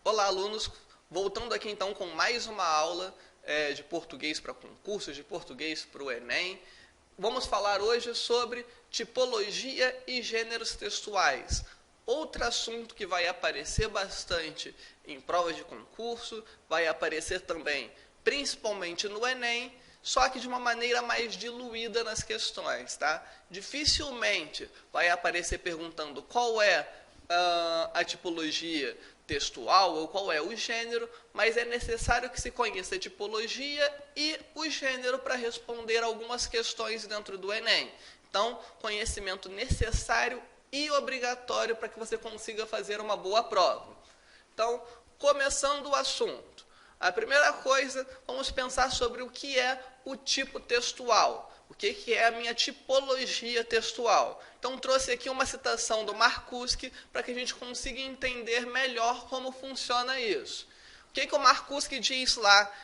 Olá, alunos! Voltando aqui então com mais uma aula de português para concursos, de português para o Enem. Vamos falar hoje sobre tipologia e gêneros textuais. Outro assunto que vai aparecer bastante em provas de concurso, vai aparecer também principalmente no Enem, só que de uma maneira mais diluída nas questões, tá? Dificilmente vai aparecer perguntando qual é a tipologia textual ou qual é o gênero, mas é necessário que se conheça a tipologia e o gênero para responder algumas questões dentro do Enem. Então, conhecimento necessário e obrigatório para que você consiga fazer uma boa prova. Então, começando o assunto. A primeira coisa, vamos pensar sobre o que é o tipo textual. O que é a minha tipologia textual? Então, trouxe aqui uma citação do Marcuse para que a gente consiga entender melhor como funciona isso. O que o Marcuse diz lá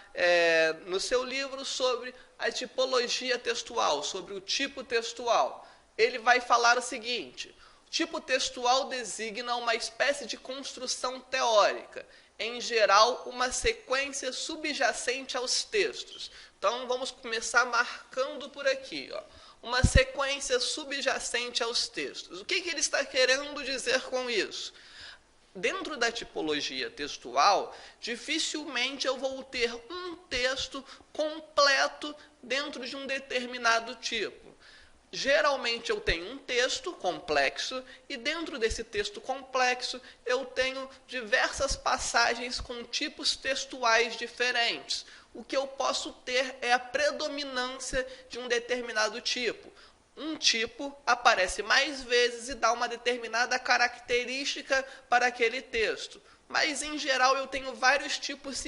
no seu livro sobre a tipologia textual, sobre o tipo textual? Ele vai falar o seguinte: o tipo textual designa uma espécie de construção teórica, em geral, uma sequência subjacente aos textos. Então, vamos começar marcando por aqui, ó, uma sequência subjacente aos textos. O que ele está querendo dizer com isso? Dentro da tipologia textual, dificilmente eu vou ter um texto completo dentro de um determinado tipo. Geralmente eu tenho um texto complexo e dentro desse texto complexo eu tenho diversas passagens com tipos textuais diferentes. O que eu posso ter é a predominância de um determinado tipo. Um tipo aparece mais vezes e dá uma determinada característica para aquele texto. Mas, em geral, eu tenho vários tipos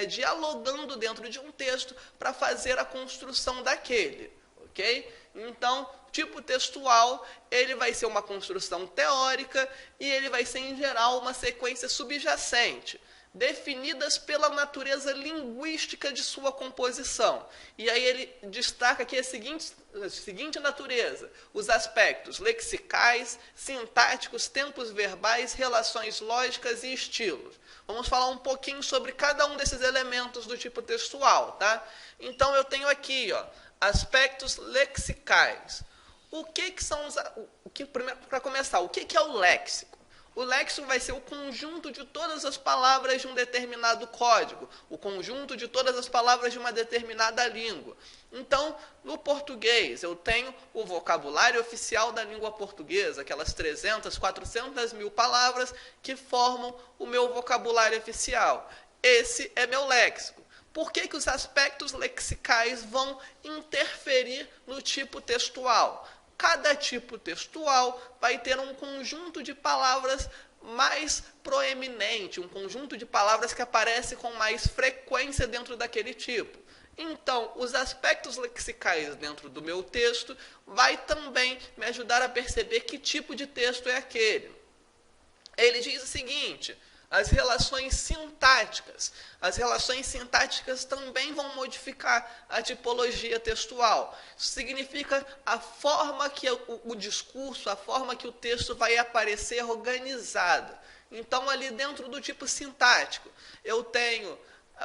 dialogando dentro de um texto para fazer a construção daquele. Ok? Então, tipo textual, ele vai ser uma construção teórica e ele vai ser, em geral, uma sequência subjacente, definidas pela natureza linguística de sua composição. E aí ele destaca aqui a seguinte natureza: os aspectos lexicais, sintáticos, tempos verbais, relações lógicas e estilos. Vamos falar um pouquinho sobre cada um desses elementos do tipo textual, tá? Então, eu tenho aqui, ó, aspectos lexicais. O que são para começar, o que é o léxico? O léxico vai ser o conjunto de todas as palavras de um determinado código, o conjunto de todas as palavras de uma determinada língua. Então, no português, eu tenho o vocabulário oficial da língua portuguesa, aquelas 300, 400 mil palavras que formam o meu vocabulário oficial. Esse é meu léxico. Por que os aspectos lexicais vão interferir no tipo textual? Cada tipo textual vai ter um conjunto de palavras mais proeminente, um conjunto de palavras que aparece com mais frequência dentro daquele tipo. Então, os aspectos lexicais dentro do meu texto vai também me ajudar a perceber que tipo de texto é aquele. Ele diz o seguinte: as relações sintáticas. As relações sintáticas também vão modificar a tipologia textual. Isso significa a forma que o discurso, a forma que o texto vai aparecer organizada. Então, ali dentro do tipo sintático,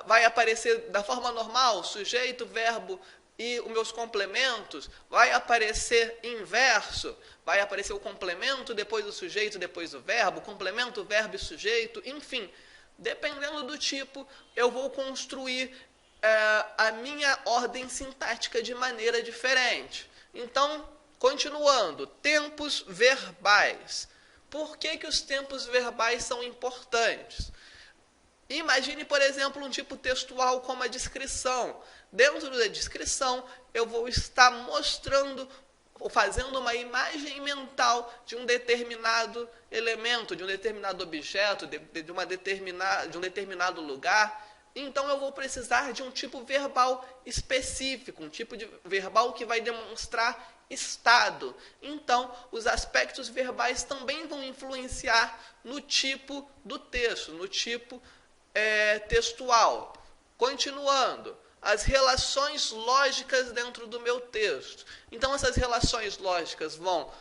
vai aparecer da forma normal, sujeito, verbo e os meus complementos, vai aparecer inverso, vai aparecer o complemento, depois o sujeito, depois o verbo, complemento, verbo e sujeito, enfim. Dependendo do tipo, eu vou construir a minha ordem sintática de maneira diferente. Então, continuando, tempos verbais. Por que os tempos verbais são importantes? Imagine, por exemplo, um tipo textual como a descrição. Dentro da descrição, eu vou estar mostrando, ou fazendo uma imagem mental de um determinado elemento, de um determinado objeto, de um determinado lugar. Então, eu vou precisar de um tipo verbal específico, um tipo de verbal que vai demonstrar estado. Então, os aspectos verbais também vão influenciar no tipo do texto, no tipo textual. Continuando, as relações lógicas dentro do meu texto. Então, essas relações lógicas vão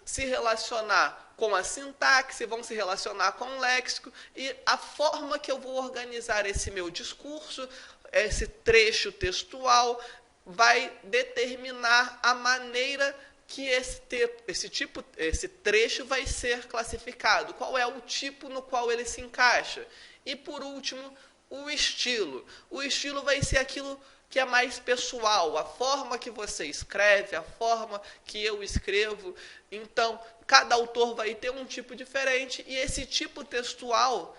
se relacionar com a sintaxe, vão se relacionar com o léxico, e a forma que eu vou organizar esse meu discurso, esse trecho textual, vai determinar a maneira que esse trecho vai ser classificado, qual é o tipo no qual ele se encaixa. E, por último, o estilo. O estilo vai ser aquilo que é mais pessoal, a forma que você escreve, a forma que eu escrevo. Então, cada autor vai ter um tipo diferente, e esse tipo textual,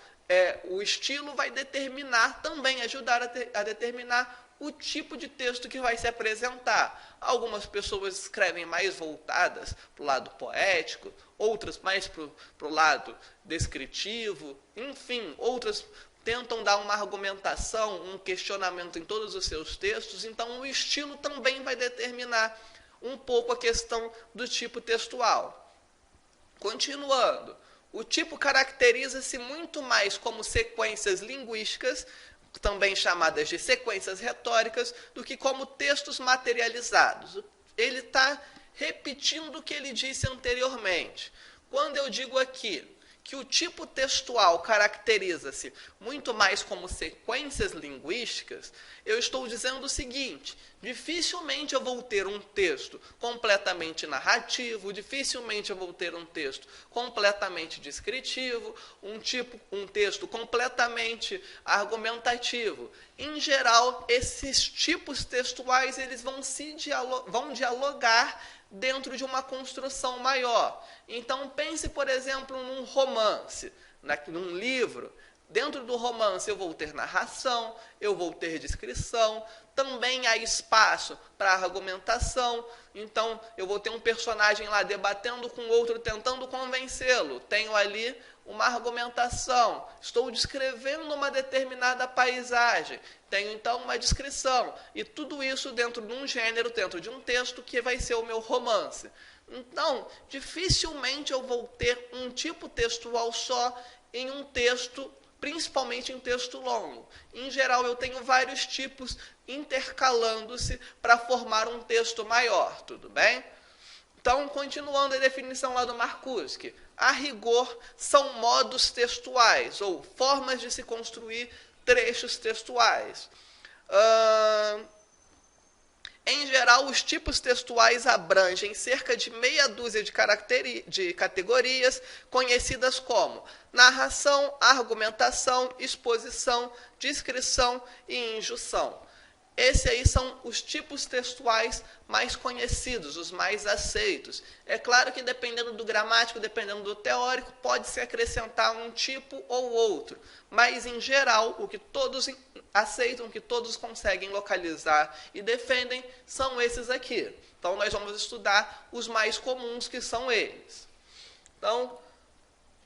o estilo vai determinar também, ajudar a determinar o tipo de texto que vai se apresentar. Algumas pessoas escrevem mais voltadas para o lado poético, outras mais para o lado descritivo, enfim, outras tentam dar uma argumentação, um questionamento em todos os seus textos. Então, o estilo também vai determinar um pouco a questão do tipo textual. Continuando, o tipo caracteriza-se muito mais como sequências linguísticas, também chamadas de sequências retóricas, do que como textos materializados. Ele está repetindo o que ele disse anteriormente. Quando eu digo aqui que o tipo textual caracteriza-se muito mais como sequências linguísticas, eu estou dizendo o seguinte: dificilmente eu vou ter um texto completamente narrativo, dificilmente eu vou ter um texto completamente descritivo, um texto completamente argumentativo. Em geral, esses tipos textuais eles vão dialogar dentro de uma construção maior. Então, pense, por exemplo, num romance, num livro. Dentro do romance eu vou ter narração, eu vou ter descrição, também há espaço para argumentação. Então, eu vou ter um personagem lá debatendo com outro, tentando convencê-lo. Tenho ali uma argumentação, estou descrevendo uma determinada paisagem, tenho então uma descrição, e tudo isso dentro de um gênero, dentro de um texto que vai ser o meu romance. Então, dificilmente eu vou ter um tipo textual só em um texto, principalmente em texto longo. Em geral, eu tenho vários tipos intercalando-se para formar um texto maior, tudo bem? Então, continuando a definição lá do Marcuse, a rigor são modos textuais, ou formas de se construir trechos textuais. Em geral, os tipos textuais abrangem cerca de meia dúzia de categorias, conhecidas como narração, argumentação, exposição, descrição e injunção. Esses aí são os tipos textuais mais conhecidos, os mais aceitos. É claro que dependendo do gramático, dependendo do teórico, pode-se acrescentar um tipo ou outro. Mas, em geral, o que todos aceitam, o que todos conseguem localizar e defendem, são esses aqui. Então, nós vamos estudar os mais comuns, que são eles. Então,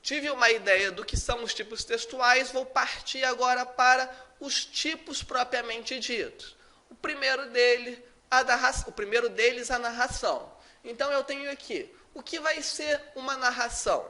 tive uma ideia do que são os tipos textuais, vou partir agora para os tipos propriamente ditos. O primeiro deles, a narração. Então, eu tenho aqui, o que vai ser uma narração?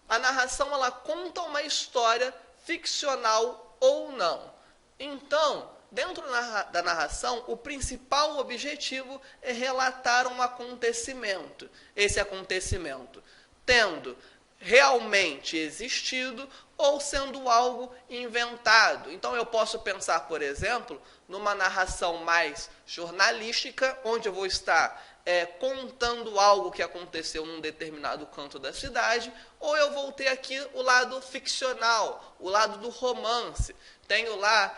A narração, ela conta uma história ficcional ou não. Então, dentro da narração, o principal objetivo é relatar um acontecimento. Esse acontecimento tendo realmente existido ou sendo algo inventado. Então, eu posso pensar, por exemplo, numa narração mais jornalística, onde eu vou estar contando algo que aconteceu num determinado canto da cidade, ou eu vou ter aqui o lado ficcional, o lado do romance. Tenho lá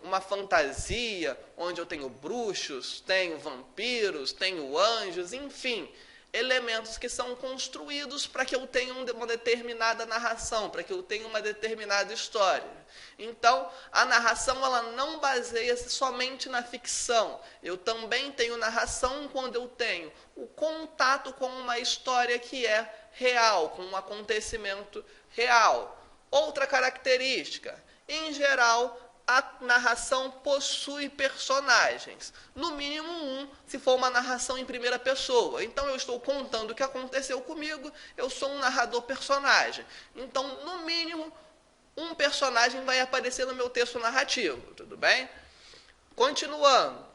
uma fantasia, onde eu tenho bruxos, tenho vampiros, tenho anjos, enfim, elementos que são construídos para que eu tenha uma determinada narração, para que eu tenha uma determinada história. Então, a narração ela não baseia-se somente na ficção. Eu também tenho narração quando eu tenho o contato com uma história que é real, com um acontecimento real. Outra característica, em geral, a narração possui personagens. No mínimo um, se for uma narração em primeira pessoa. Então, eu estou contando o que aconteceu comigo, eu sou um narrador personagem. Então, no mínimo, um personagem vai aparecer no meu texto narrativo, tudo bem? Continuando.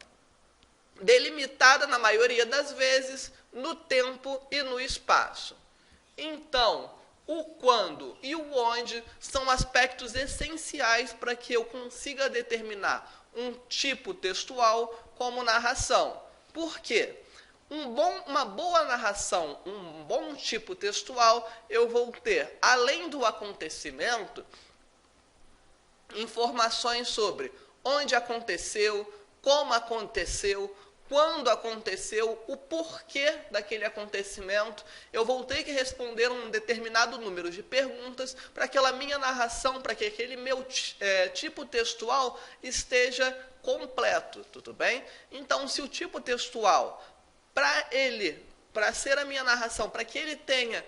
Delimitada, na maioria das vezes, no tempo e no espaço. Então, o quando e o onde são aspectos essenciais para que eu consiga determinar um tipo textual como narração. Por quê? Uma boa narração, um bom tipo textual, eu vou ter, além do acontecimento, informações sobre onde aconteceu, como aconteceu, quando aconteceu, o porquê daquele acontecimento. Eu vou ter que responder um determinado número de perguntas para aquela minha narração, para que aquele meu tipo textual esteja completo, tudo bem? Então, se o tipo textual, para ser a minha narração, para que ele tenha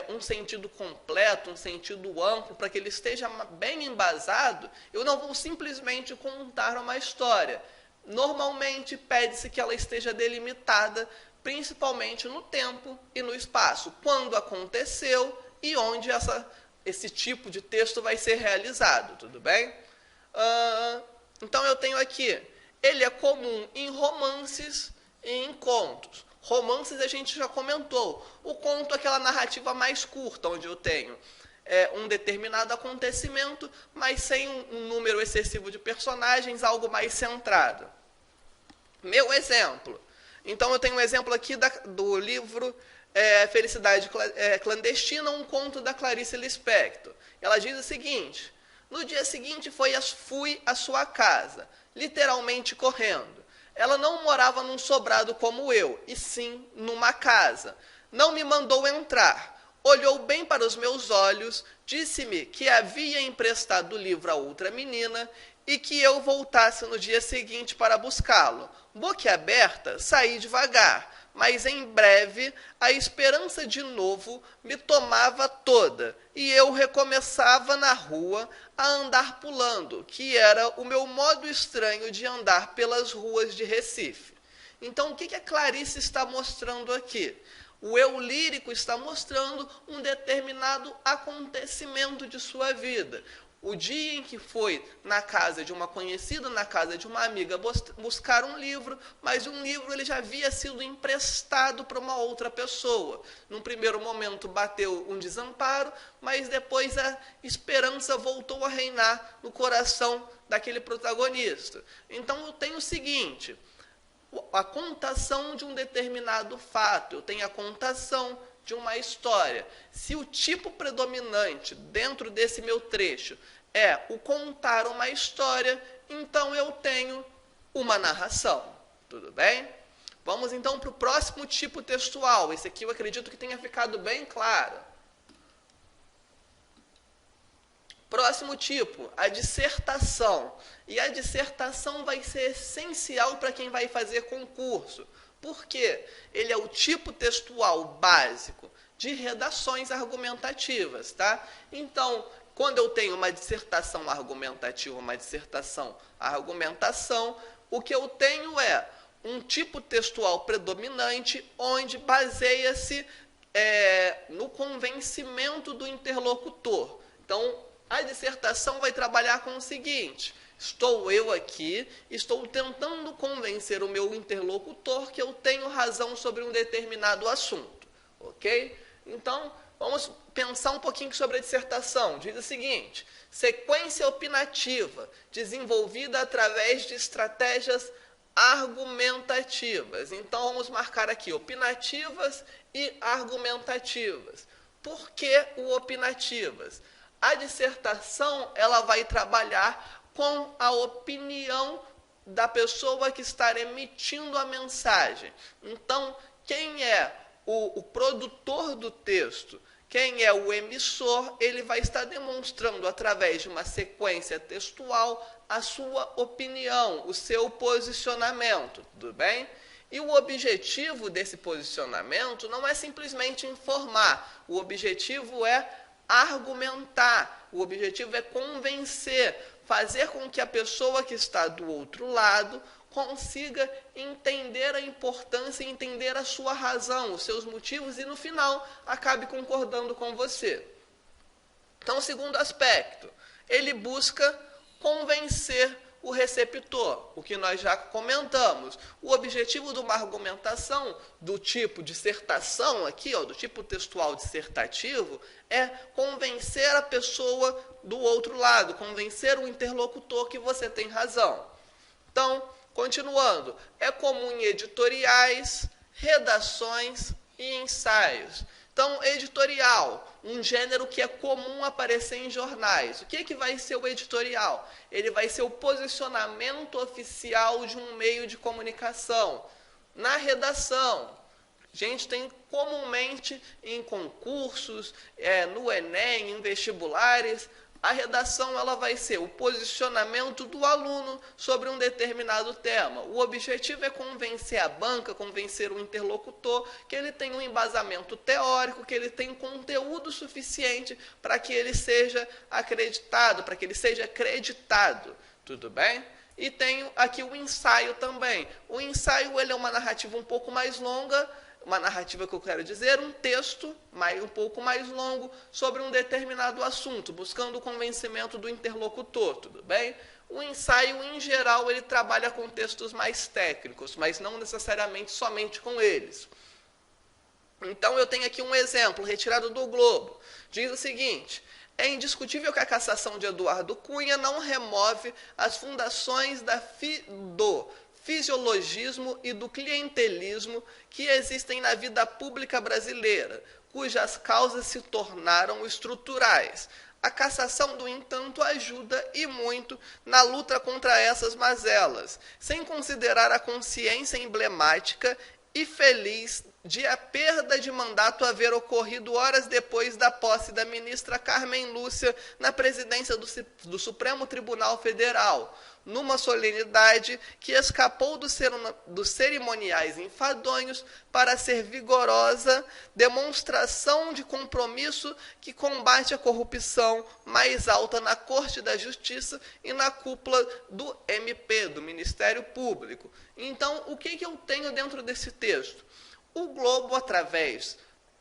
um sentido completo, um sentido amplo, para que ele esteja bem embasado, eu não vou simplesmente contar uma história. Normalmente, pede-se que ela esteja delimitada, principalmente no tempo e no espaço, quando aconteceu e onde esse tipo de texto vai ser realizado, tudo bem? Então, eu tenho aqui, ele é comum em romances e em contos. Romances a gente já comentou. O conto é aquela narrativa mais curta, onde eu tenho um determinado acontecimento, mas sem um número excessivo de personagens, algo mais centrado. Meu exemplo. Então, eu tenho um exemplo aqui do livro Felicidade Clandestina, um conto da Clarice Lispector. Ela diz o seguinte: no dia seguinte fui à sua casa, literalmente correndo. Ela não morava num sobrado como eu, e sim numa casa. Não me mandou entrar. Olhou bem para os meus olhos, disse-me que havia emprestado o livro a outra menina e que eu voltasse no dia seguinte para buscá-lo. Boquiaberta, saí devagar, mas em breve a esperança de novo me tomava toda, e eu recomeçava na rua a andar pulando, que era o meu modo estranho de andar pelas ruas de Recife. Então, o que a Clarice está mostrando aqui? O eu lírico está mostrando um determinado acontecimento de sua vida. O dia em que foi na casa de uma conhecida, na casa de uma amiga, buscar um livro, mas um livro ele já havia sido emprestado para uma outra pessoa. Num primeiro momento bateu um desamparo, mas depois a esperança voltou a reinar no coração daquele protagonista. Então eu tenho o seguinte: a contação de um determinado fato, eu tenho a contação de uma história. Se o tipo predominante dentro desse meu trecho é o contar uma história, então eu tenho uma narração. Tudo bem? Vamos então para o próximo tipo textual. Esse aqui eu acredito que tenha ficado bem claro. Próximo tipo, a dissertação. E a dissertação vai ser essencial para quem vai fazer concurso. Por quê? Ele é o tipo textual básico de redações argumentativas, tá? Então, quando eu tenho uma dissertação argumentativa, uma dissertação argumentação, o que eu tenho é um tipo textual predominante onde baseia-se no convencimento do interlocutor. Então, a dissertação vai trabalhar com o seguinte: estou eu aqui, estou tentando convencer o meu interlocutor que eu tenho razão sobre um determinado assunto, ok? Então, vamos pensar um pouquinho sobre a dissertação. Diz o seguinte: sequência opinativa, desenvolvida através de estratégias argumentativas. Então, vamos marcar aqui opinativas e argumentativas. Por que o opinativas? A dissertação ela vai trabalhar com a opinião da pessoa que está emitindo a mensagem. Então, quem é o produtor do texto, quem é o emissor, ele vai estar demonstrando através de uma sequência textual a sua opinião, o seu posicionamento, tudo bem? E o objetivo desse posicionamento não é simplesmente informar, o objetivo é argumentar, o objetivo é convencer, fazer com que a pessoa que está do outro lado consiga entender a importância, entender a sua razão, os seus motivos e no final acabe concordando com você. Então, segundo aspecto, ele busca convencer o receptor, o que nós já comentamos. O objetivo de uma argumentação do tipo dissertação aqui, ó, do tipo textual dissertativo, é convencer a pessoa do outro lado, convencer o interlocutor que você tem razão. Então, continuando, é comum em editoriais, redações e ensaios. Então, editorial, um gênero que é comum aparecer em jornais. O que vai ser o editorial? Ele vai ser o posicionamento oficial de um meio de comunicação. Na redação, a gente tem comumente em concursos, no Enem, em vestibulares, a redação ela vai ser o posicionamento do aluno sobre um determinado tema. O objetivo é convencer a banca, convencer o interlocutor que ele tem um embasamento teórico, que ele tem conteúdo suficiente para que ele seja acreditado, para que ele seja acreditado. Tudo bem? E tenho aqui o ensaio também. O ensaio ele é uma narrativa um pouco mais longa, uma narrativa que eu quero dizer, um texto um pouco mais longo sobre um determinado assunto, buscando o convencimento do interlocutor, tudo bem? O ensaio, em geral, ele trabalha com textos mais técnicos, mas não necessariamente somente com eles. Então, eu tenho aqui um exemplo retirado do Globo. Diz o seguinte: é indiscutível que a cassação de Eduardo Cunha não remove as fundações do fisiologismo e do clientelismo que existem na vida pública brasileira, cujas causas se tornaram estruturais. A cassação, no entanto, ajuda e muito na luta contra essas mazelas, sem considerar a consciência emblemática e feliz de a perda de mandato haver ocorrido horas depois da posse da ministra Carmen Lúcia na presidência do Supremo Tribunal Federal, numa solenidade que escapou dos cerimoniais enfadonhos para ser vigorosa demonstração de compromisso que combate a corrupção mais alta na Corte da Justiça e na cúpula do MP, do Ministério Público. Então, o que eu tenho dentro desse texto? O Globo, através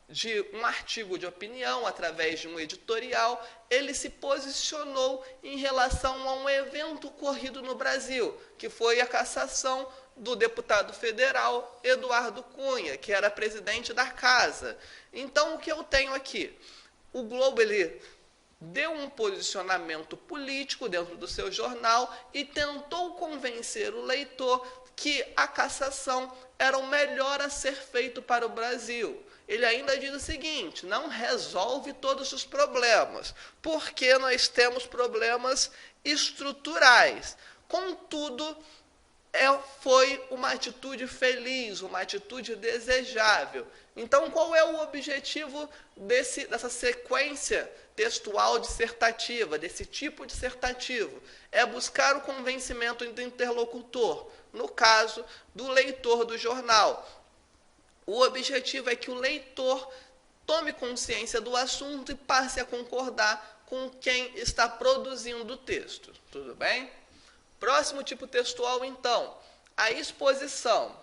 de um artigo de opinião, através de um editorial, ele se posicionou em relação a um evento ocorrido no Brasil, que foi a cassação do deputado federal Eduardo Cunha, que era presidente da Casa. Então, o que eu tenho aqui? O Globo, ele deu um posicionamento político dentro do seu jornal e tentou convencer o leitor que a cassação era o melhor a ser feito para o Brasil. Ele ainda diz o seguinte: não resolve todos os problemas, porque nós temos problemas estruturais. Contudo, foi uma atitude feliz, uma atitude desejável. Então, qual é o objetivo dessa sequência textual dissertativa, desse tipo dissertativo? É buscar o convencimento do interlocutor, no caso do leitor do jornal. O objetivo é que o leitor tome consciência do assunto e passe a concordar com quem está produzindo o texto. Tudo bem? Próximo tipo textual, então, a exposição.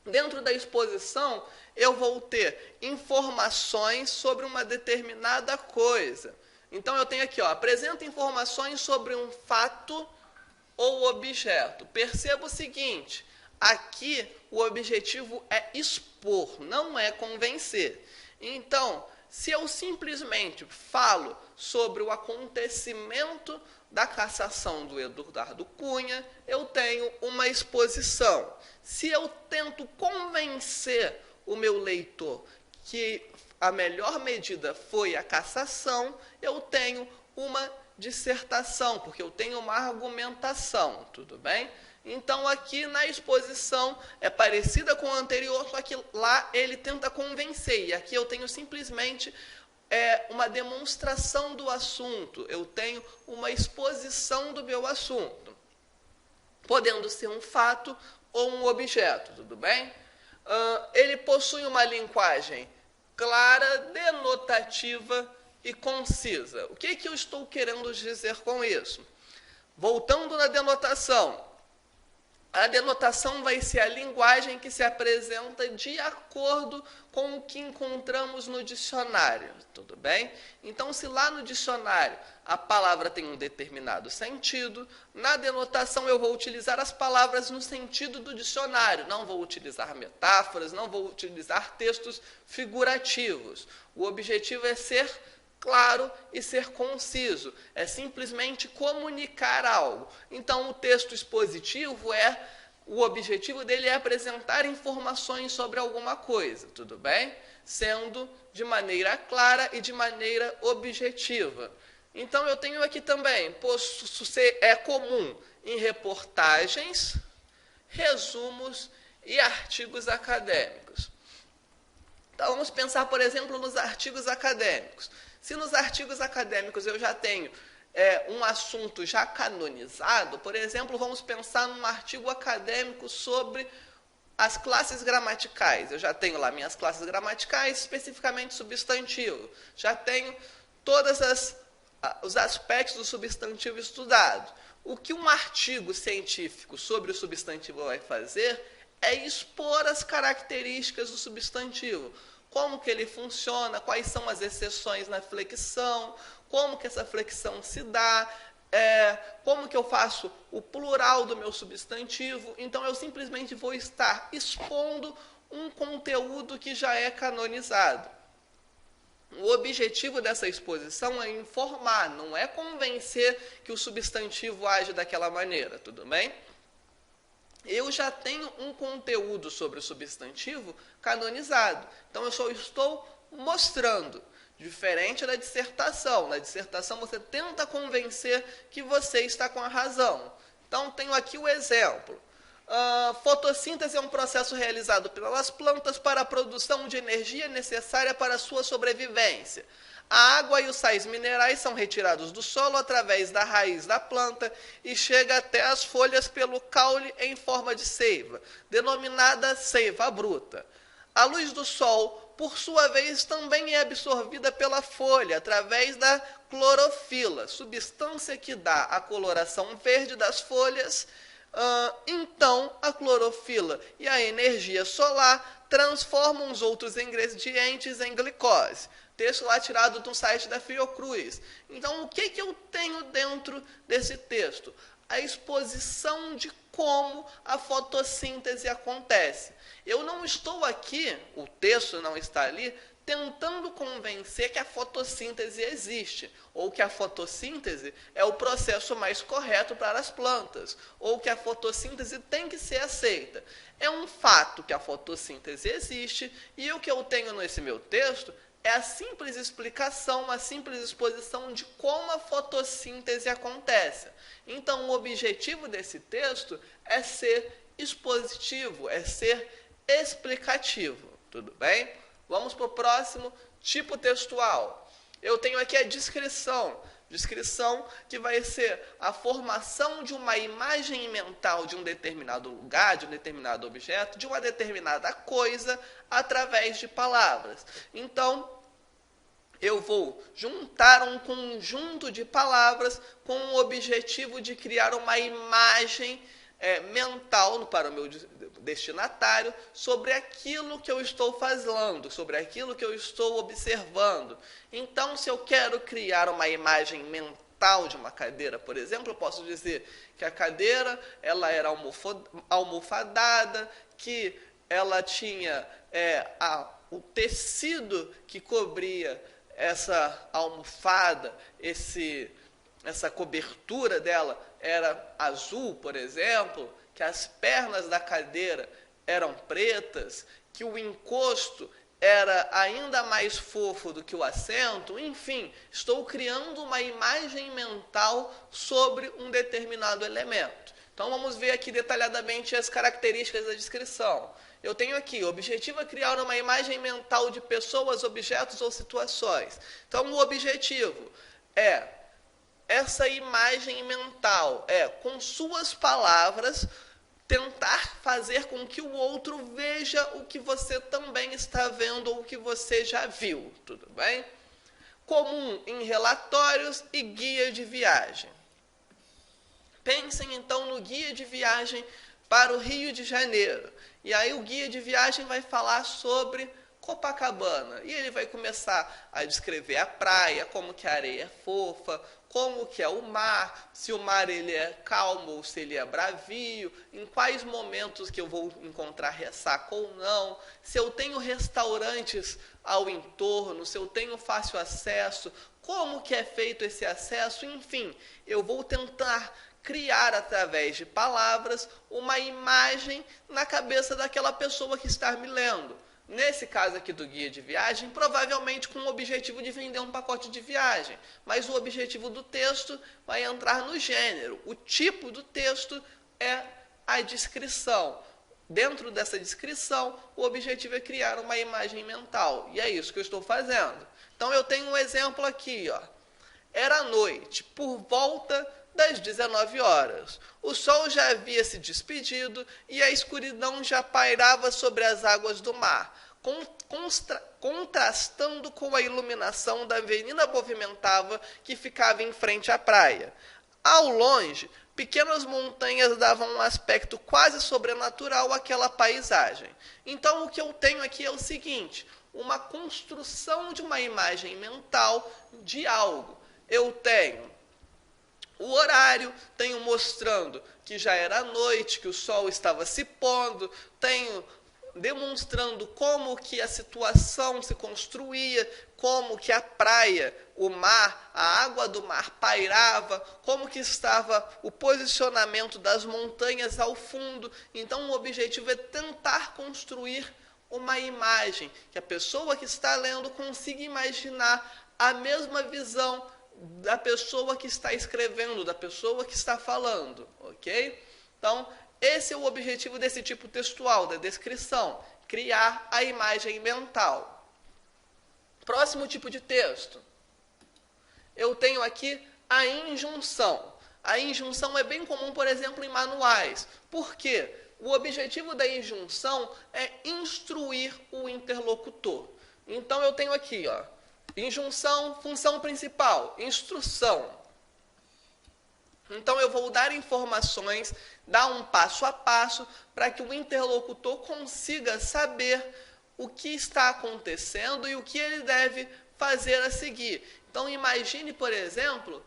Dentro da exposição, eu vou ter informações sobre uma determinada coisa. Então, eu tenho aqui, apresenta informações sobre um fato ou objeto. Perceba o seguinte: aqui o objetivo é expor, não é convencer. Então, se eu simplesmente falo sobre o acontecimento da cassação do Eduardo Cunha, eu tenho uma exposição. Se eu tento convencer o meu leitor que a melhor medida foi a cassação, eu tenho uma dissertação, porque eu tenho uma argumentação, tudo bem? Então, aqui na exposição é parecida com a anterior, só que lá ele tenta convencer, e aqui eu tenho simplesmente uma demonstração do assunto, eu tenho uma exposição do meu assunto, podendo ser um fato ou um objeto, tudo bem? Ele possui uma linguagem clara, denotativa e concisa. O que eu estou querendo dizer com isso? Voltando na denotação, A denotação vai ser a linguagem que se apresenta de acordo com o que encontramos no dicionário, tudo bem? Então, se lá no dicionário a palavra tem um determinado sentido, na denotação eu vou utilizar as palavras no sentido do dicionário, não vou utilizar metáforas, não vou utilizar textos figurativos. O objetivo é ser claro e ser conciso, é simplesmente comunicar algo. Então, o texto expositivo o objetivo dele é apresentar informações sobre alguma coisa, tudo bem? Sendo de maneira clara e de maneira objetiva. Então, eu tenho aqui também, é comum em reportagens, resumos e artigos acadêmicos. Então, vamos pensar, por exemplo, nos artigos acadêmicos. Se nos artigos acadêmicos eu já tenho um assunto já canonizado, por exemplo, vamos pensar num artigo acadêmico sobre as classes gramaticais. Eu já tenho lá minhas classes gramaticais, especificamente substantivo. Já tenho todos os aspectos do substantivo estudado. O que um artigo científico sobre o substantivo vai fazer é expor as características do substantivo. Como que ele funciona, quais são as exceções na flexão, como que essa flexão se dá, como que eu faço o plural do meu substantivo. Então, eu simplesmente vou estar expondo um conteúdo que já é canonizado. O objetivo dessa exposição é informar, não é convencer que o substantivo age daquela maneira, tudo bem? Eu já tenho um conteúdo sobre o substantivo canonizado. Então, eu só estou mostrando. Diferente da dissertação. Na dissertação, você tenta convencer que você está com a razão. Então, tenho aqui o exemplo. Fotossíntese é um processo realizado pelas plantas para a produção de energia necessária para a sua sobrevivência. A água e os sais minerais são retirados do solo através da raiz da planta e chega até as folhas pelo caule em forma de seiva, denominada seiva bruta. A luz do sol, por sua vez, também é absorvida pela folha através da clorofila, substância que dá a coloração verde das folhas. Então, a clorofila e a energia solar transformam os outros ingredientes em glicose. Texto lá tirado do site da Fiocruz. Então, o que eu tenho dentro desse texto? A exposição de como a fotossíntese acontece. Eu não estou aqui, o texto não está ali, tentando convencer que a fotossíntese existe, ou que a fotossíntese é o processo mais correto para as plantas, ou que a fotossíntese tem que ser aceita. É um fato que a fotossíntese existe, e o que eu tenho nesse meu texto é a simples explicação, a simples exposição de como a fotossíntese acontece. Então, o objetivo desse texto é ser expositivo, é ser explicativo. Tudo bem? Vamos para o próximo tipo textual. Eu tenho aqui a descrição. Descrição que vai ser a formação de uma imagem mental de um determinado lugar, de um determinado objeto, de uma determinada coisa, através de palavras. Então, eu vou juntar um conjunto de palavras com o objetivo de criar uma imagem mental para o meu destinatário sobre aquilo que eu estou falando, sobre aquilo que eu estou observando. Então, se eu quero criar uma imagem mental de uma cadeira, por exemplo, eu posso dizer que a cadeira ela era almofadada, que ela tinha o tecido que cobria essa almofada, essa cobertura dela era azul, por exemplo, que as pernas da cadeira eram pretas, que o encosto era ainda mais fofo do que o assento. Enfim, estou criando uma imagem mental sobre um determinado elemento. Então, vamos ver aqui detalhadamente as características da descrição. Eu tenho aqui, o objetivo é criar uma imagem mental de pessoas, objetos ou situações. Então, o objetivo é essa imagem mental, com suas palavras, tentar fazer com que o outro veja o que você também está vendo ou o que você já viu, tudo bem? Comum em relatórios e guia de viagem. Pensem então no guia de viagem para o Rio de Janeiro. E aí o guia de viagem vai falar sobre Copacabana. E ele vai começar a descrever a praia, como que a areia é fofa, como que é o mar, se o mar ele é calmo ou se ele é bravio, em quais momentos que eu vou encontrar ressaca ou não, se eu tenho restaurantes ao entorno, se eu tenho fácil acesso, como que é feito esse acesso, enfim, eu vou tentar criar através de palavras uma imagem na cabeça daquela pessoa que está me lendo. Nesse caso aqui do guia de viagem, provavelmente com o objetivo de vender um pacote de viagem, mas o objetivo do texto vai entrar no gênero. O tipo do texto é a descrição. Dentro dessa descrição, o objetivo é criar uma imagem mental. E é isso que eu estou fazendo. Então eu tenho um exemplo aqui, ó. Era noite, por volta das 19 horas. O sol já havia se despedido e a escuridão já pairava sobre as águas do mar, contrastando com a iluminação da avenida movimentada que ficava em frente à praia. Ao longe, pequenas montanhas davam um aspecto quase sobrenatural àquela paisagem. Então, o que eu tenho aqui é o seguinte, uma construção de uma imagem mental de algo. Eu tenho o horário, tenho mostrando que já era noite, que o sol estava se pondo, tenho demonstrando como que a situação se construía, como que a praia, o mar, a água do mar pairava, como que estava o posicionamento das montanhas ao fundo. Então o objetivo é tentar construir uma imagem, que a pessoa que está lendo consiga imaginar a mesma visão da pessoa que está escrevendo, da pessoa que está falando, ok? Então, esse é o objetivo desse tipo textual, da descrição, criar a imagem mental. Próximo tipo de texto. Eu tenho aqui a injunção. A injunção é bem comum, por exemplo, em manuais. Por quê? O objetivo da injunção é instruir o interlocutor. Então, eu tenho aqui, ó, injunção, função principal, instrução. Então, eu vou dar informações, dar um passo a passo, para que o interlocutor consiga saber o que está acontecendo e o que ele deve fazer a seguir. Então, imagine, por exemplo,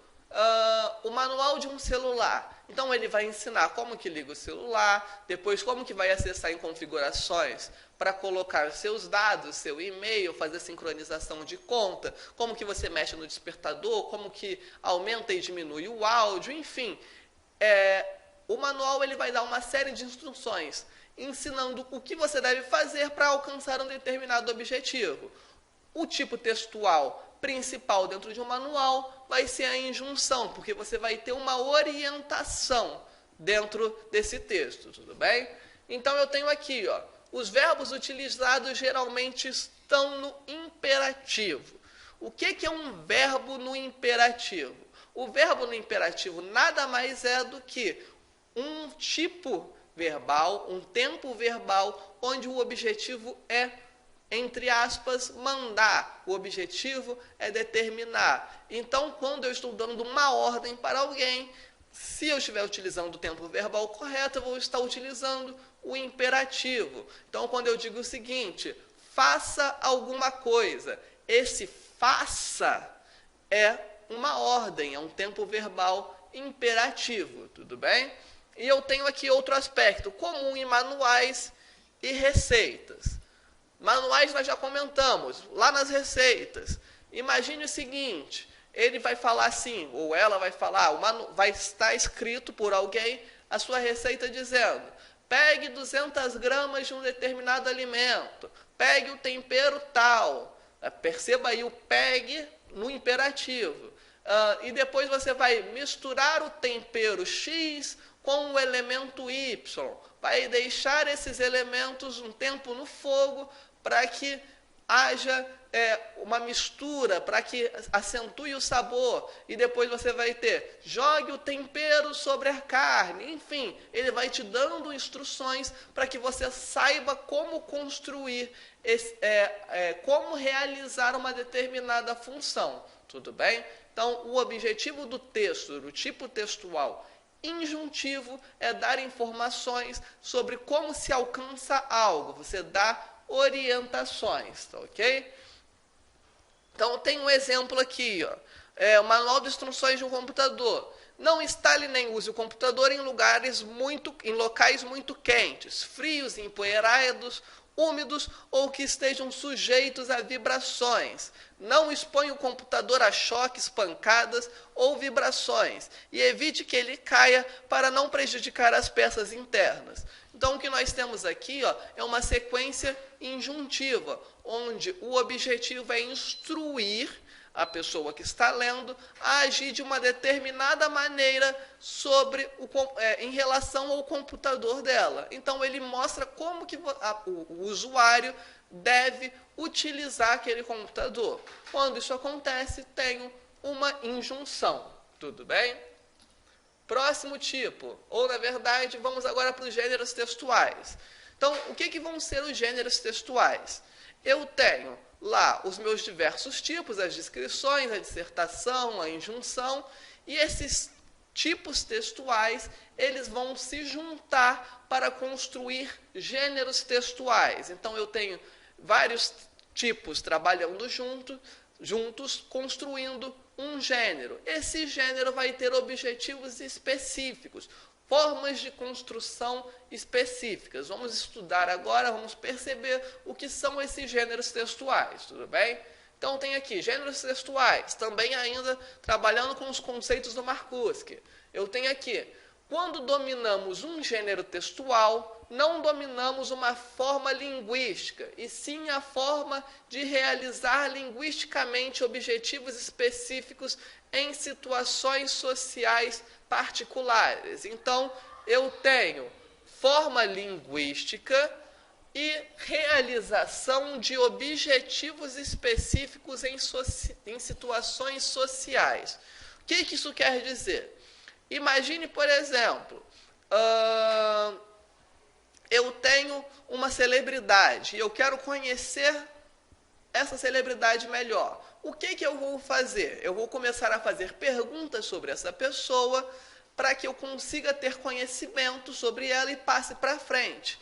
o manual de um celular. Então, ele vai ensinar como que liga o celular, depois como que vai acessar em configurações para colocar seus dados, seu e-mail, fazer sincronização de conta, como que você mexe no despertador, como que aumenta e diminui o áudio, enfim. O manual ele vai dar uma série de instruções, ensinando o que você deve fazer para alcançar um determinado objetivo. O tipo textual principal dentro de um manual vai ser a injunção, porque você vai ter uma orientação dentro desse texto, tudo bem? Então eu tenho aqui, ó, os verbos utilizados geralmente estão no imperativo. O que é um verbo no imperativo? O verbo no imperativo nada mais é do que um tipo verbal, um tempo verbal, onde o objetivo é, entre aspas, mandar. O objetivo é determinar. Então, quando eu estou dando uma ordem para alguém, se eu estiver utilizando o tempo verbal correto, eu vou estar utilizando o imperativo. Então, quando eu digo o seguinte, faça alguma coisa, esse faça é uma ordem, é um tempo verbal imperativo, tudo bem? E eu tenho aqui outro aspecto, comum em manuais e receitas. Manuais nós já comentamos, lá nas receitas. Imagine o seguinte, ele vai falar assim, ou ela vai falar, vai estar escrito por alguém a sua receita dizendo, pegue 200 gramas de um determinado alimento, pegue o tempero tal. Perceba aí o pegue no imperativo. E depois você vai misturar o tempero X com o elemento Y. Vai deixar esses elementos um tempo no fogo para que haja uma mistura, para que acentue o sabor. E depois você vai ter, jogue o tempero sobre a carne. Enfim, ele vai te dando instruções para que você saiba como construir, como realizar uma determinada função. Tudo bem? Então, o objetivo do texto, do tipo textual Injuntivo é dar informações sobre como se alcança algo. Você dá orientações, tá ok? Então, tem um exemplo aqui, ó. O manual de instruções de um computador. Não instale nem use o computador em locais muito quentes, frios, empoeirados, úmidos ou que estejam sujeitos a vibrações. Não exponha o computador a choques, pancadas ou vibrações e evite que ele caia para não prejudicar as peças internas. Então, o que nós temos aqui, ó, é uma sequência injuntiva, onde o objetivo é instruir a pessoa que está lendo a agir de uma determinada maneira em relação ao computador dela. Então, ele mostra como que o usuário deve utilizar aquele computador. Quando isso acontece, tenho uma injunção. Tudo bem? Próximo tipo, ou na verdade, vamos agora para os gêneros textuais. Então, o que vão ser os gêneros textuais? Eu tenho lá os meus diversos tipos, as descrições, a dissertação, a injunção, e esses tipos textuais, eles vão se juntar para construir gêneros textuais. Então, eu tenho vários tipos trabalhando juntos, construindo um gênero. Esse gênero vai ter objetivos específicos, formas de construção específicas. Vamos estudar agora, vamos perceber o que são esses gêneros textuais, tudo bem? Então, tem aqui gêneros textuais, também ainda trabalhando com os conceitos do Marcuski. Eu tenho aqui, quando dominamos um gênero textual, não dominamos uma forma linguística, e sim a forma de realizar linguisticamente objetivos específicos em situações sociais particulares. Então, eu tenho forma linguística e realização de objetivos específicos em situações sociais. O que isso quer dizer? Imagine, por exemplo, eu tenho uma celebridade e eu quero conhecer essa celebridade melhor. O que eu vou fazer? Eu vou começar a fazer perguntas sobre essa pessoa para que eu consiga ter conhecimento sobre ela e passe para frente.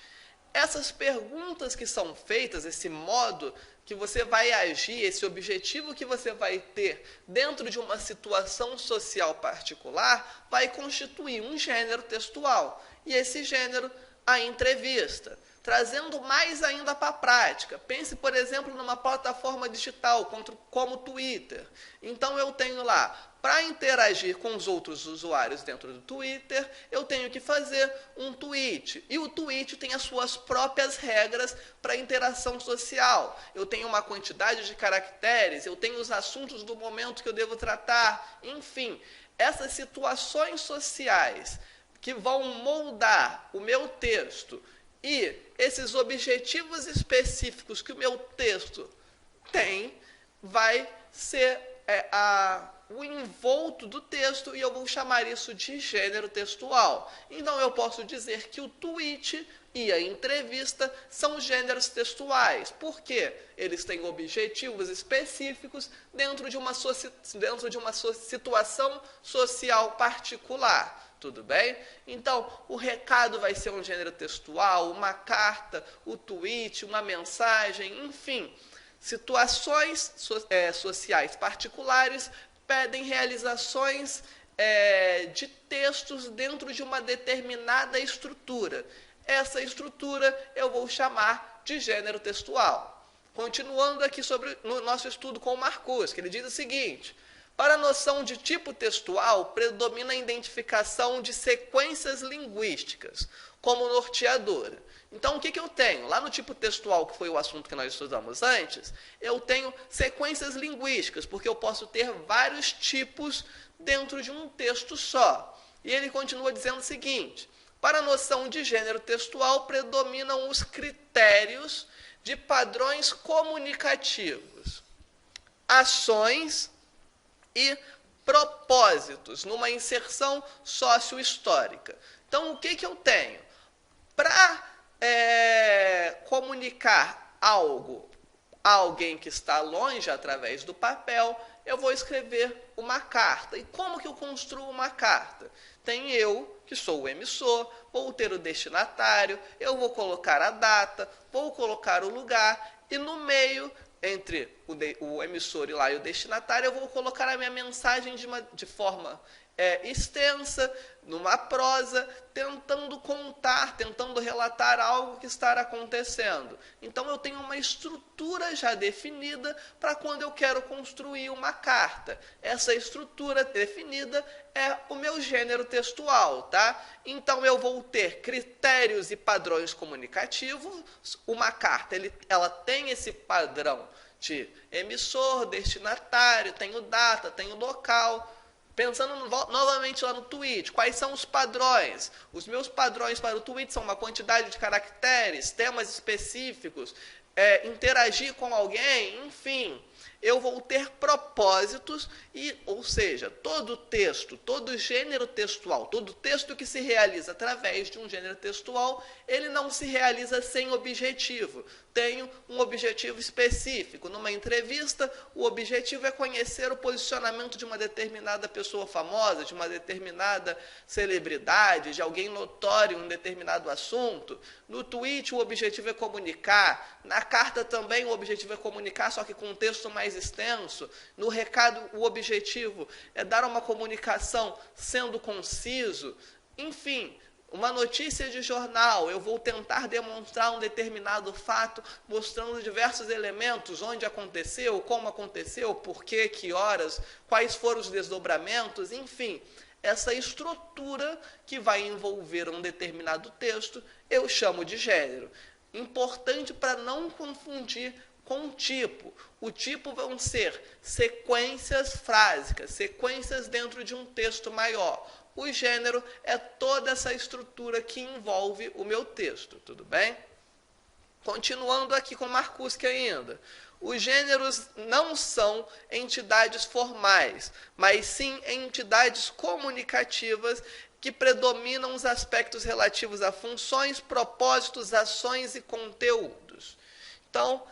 Essas perguntas que são feitas, esse modo que você vai agir, esse objetivo que você vai ter dentro de uma situação social particular, vai constituir um gênero textual. E esse gênero, a entrevista. Trazendo mais ainda para a prática. Pense, por exemplo, numa plataforma digital como o Twitter. Então, eu tenho lá, para interagir com os outros usuários dentro do Twitter, eu tenho que fazer um tweet. E o tweet tem as suas próprias regras para interação social. Eu tenho uma quantidade de caracteres, eu tenho os assuntos do momento que eu devo tratar. Enfim, essas situações sociais que vão moldar o meu texto e esses objetivos específicos que o meu texto tem, vai ser o envolto do texto, e eu vou chamar isso de gênero textual. Então, eu posso dizer que o tweet e a entrevista são gêneros textuais. Por quê? Eles têm objetivos específicos dentro de uma situação social particular. Tudo bem? Então, o recado vai ser um gênero textual, uma carta, o tweet, uma mensagem, enfim. Situações sociais particulares pedem realizações de textos dentro de uma determinada estrutura. Essa estrutura eu vou chamar de gênero textual. Continuando aqui no nosso estudo com o Marcuski, ele diz o seguinte: para a noção de tipo textual, predomina a identificação de sequências linguísticas como norteadora. Então, o que eu tenho? Lá no tipo textual, que foi o assunto que nós estudamos antes, eu tenho sequências linguísticas, porque eu posso ter vários tipos dentro de um texto só. E ele continua dizendo o seguinte: para a noção de gênero textual, predominam os critérios de padrões comunicativos, ações e propósitos, numa inserção sociohistórica. Então, o que eu tenho? Para comunicar algo a alguém que está longe através do papel, eu vou escrever uma carta. E como que eu construo uma carta? Tem eu, que sou o emissor, vou ter o destinatário, eu vou colocar a data, vou colocar o lugar, e no meio, entre o emissor e lá e o destinatário, eu vou colocar a minha mensagem de forma extensa, numa prosa, tentando contar, tentando relatar algo que está acontecendo. Então eu tenho uma estrutura já definida para quando eu quero construir uma carta. Essa estrutura definida é o meu gênero textual, tá? Então eu vou ter critérios e padrões comunicativos. Uma carta, ela tem esse padrão de emissor, destinatário, tenho data, tenho local. Pensando novamente lá no tweet, quais são os padrões? Os meus padrões para o tweet são uma quantidade de caracteres, temas específicos, interagir com alguém, enfim. Eu vou ter propósitos, ou seja, todo texto, todo gênero textual, todo texto que se realiza através de um gênero textual, ele não se realiza sem objetivo. Tenho um objetivo específico. Numa entrevista, o objetivo é conhecer o posicionamento de uma determinada pessoa famosa, de uma determinada celebridade, de alguém notório em um determinado assunto. No tweet, o objetivo é comunicar. Na carta também, o objetivo é comunicar, só que com um texto mais extenso. No recado, o objetivo é dar uma comunicação sendo conciso. Enfim, uma notícia de jornal, eu vou tentar demonstrar um determinado fato, mostrando diversos elementos, onde aconteceu, como aconteceu, por quê, que horas, quais foram os desdobramentos, enfim. Essa estrutura que vai envolver um determinado texto, eu chamo de gênero. Importante para não confundir com tipo. O tipo vão ser sequências frásicas, sequências dentro de um texto maior. O gênero é toda essa estrutura que envolve o meu texto, tudo bem? Continuando aqui com Marcuski ainda. Os gêneros não são entidades formais, mas sim entidades comunicativas que predominam os aspectos relativos a funções, propósitos, ações e conteúdos. Então,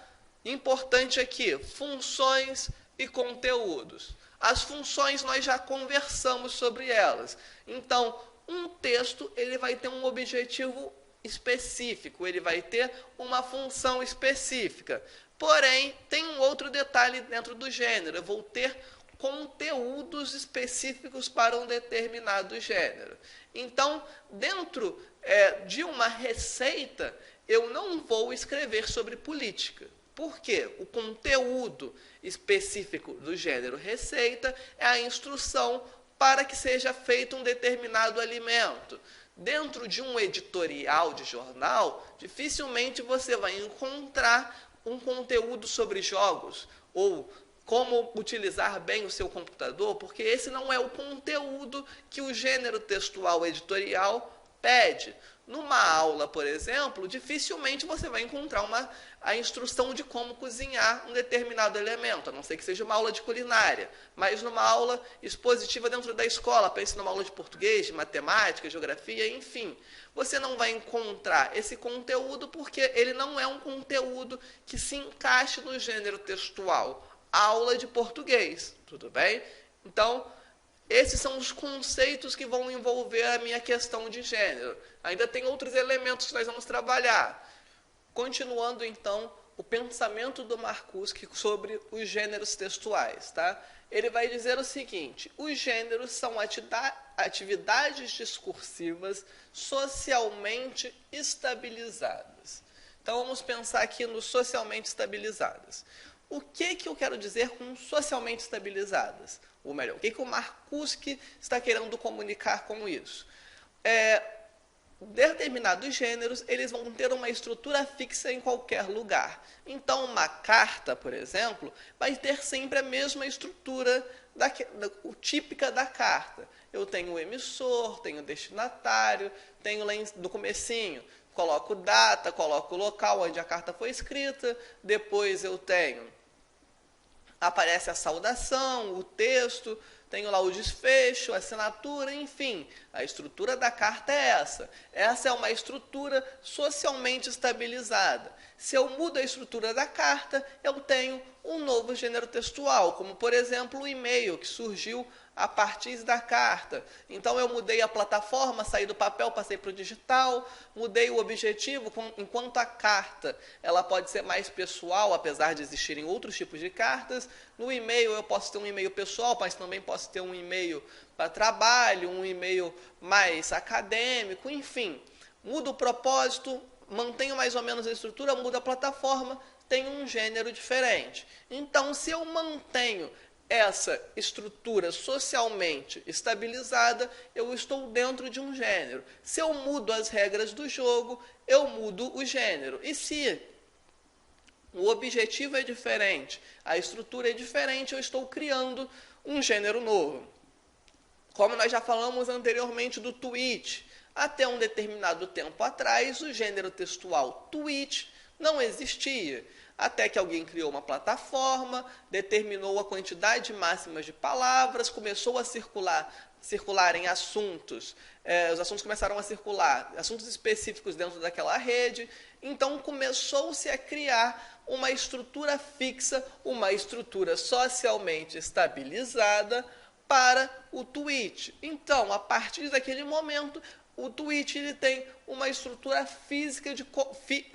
importante aqui, funções e conteúdos. As funções nós já conversamos sobre elas. Então, um texto ele vai ter um objetivo específico, ele vai ter uma função específica. Porém, tem um outro detalhe dentro do gênero. Eu vou ter conteúdos específicos para um determinado gênero. Então, dentro de uma receita, eu não vou escrever sobre política. Por quê? O conteúdo específico do gênero receita é a instrução para que seja feito um determinado alimento. Dentro de um editorial de jornal, dificilmente você vai encontrar um conteúdo sobre jogos ou como utilizar bem o seu computador, porque esse não é o conteúdo que o gênero textual editorial pede. Numa aula, por exemplo, dificilmente você vai encontrar a instrução de como cozinhar um determinado elemento, a não ser que seja uma aula de culinária. Mas numa aula expositiva dentro da escola, pense numa aula de português, de matemática, geografia, enfim. Você não vai encontrar esse conteúdo porque ele não é um conteúdo que se encaixe no gênero textual. Aula de português, tudo bem? Então, esses são os conceitos que vão envolver a minha questão de gênero. Ainda tem outros elementos que nós vamos trabalhar. Continuando, então, o pensamento do Marcuski sobre os gêneros textuais. Tá? Ele vai dizer o seguinte: os gêneros são atividades discursivas socialmente estabilizadas. Então, vamos pensar aqui no socialmente estabilizadas. O que eu quero dizer com socialmente estabilizadas? Ou melhor, o que o Marcuski está querendo comunicar com isso? Determinados gêneros, eles vão ter uma estrutura fixa em qualquer lugar. Então, uma carta, por exemplo, vai ter sempre a mesma estrutura típica da carta. Eu tenho o emissor, tenho o destinatário, tenho lá no comecinho, coloco data, coloco o local onde a carta foi escrita, depois eu tenho aparece a saudação, o texto, tenho lá o desfecho, a assinatura, enfim. A estrutura da carta é essa. Essa é uma estrutura socialmente estabilizada. Se eu mudo a estrutura da carta, eu tenho um novo gênero textual, como, por exemplo, o e-mail, que surgiu a partir da carta. Então, eu mudei a plataforma, saí do papel, passei para o digital, mudei o objetivo, enquanto a carta ela pode ser mais pessoal, apesar de existirem outros tipos de cartas. No e-mail, eu posso ter um e-mail pessoal, mas também posso ter um e-mail para trabalho, um e-mail mais acadêmico, enfim. Mudo o propósito, mantenho mais ou menos a estrutura, mudo a plataforma, tenho um gênero diferente. Então, se eu mantenho essa estrutura socialmente estabilizada, eu estou dentro de um gênero. Se eu mudo as regras do jogo, eu mudo o gênero. E se o objetivo é diferente, a estrutura é diferente, eu estou criando um gênero novo. Como nós já falamos anteriormente do tweet, até um determinado tempo atrás, o gênero textual tweet não existia. Até que alguém criou uma plataforma, determinou a quantidade máxima de palavras, começou a circular em assuntos, os assuntos começaram a circular, assuntos específicos dentro daquela rede, então começou-se a criar uma estrutura fixa, uma estrutura socialmente estabilizada para o tweet. Então, a partir daquele momento, o tweet ele tem uma estrutura física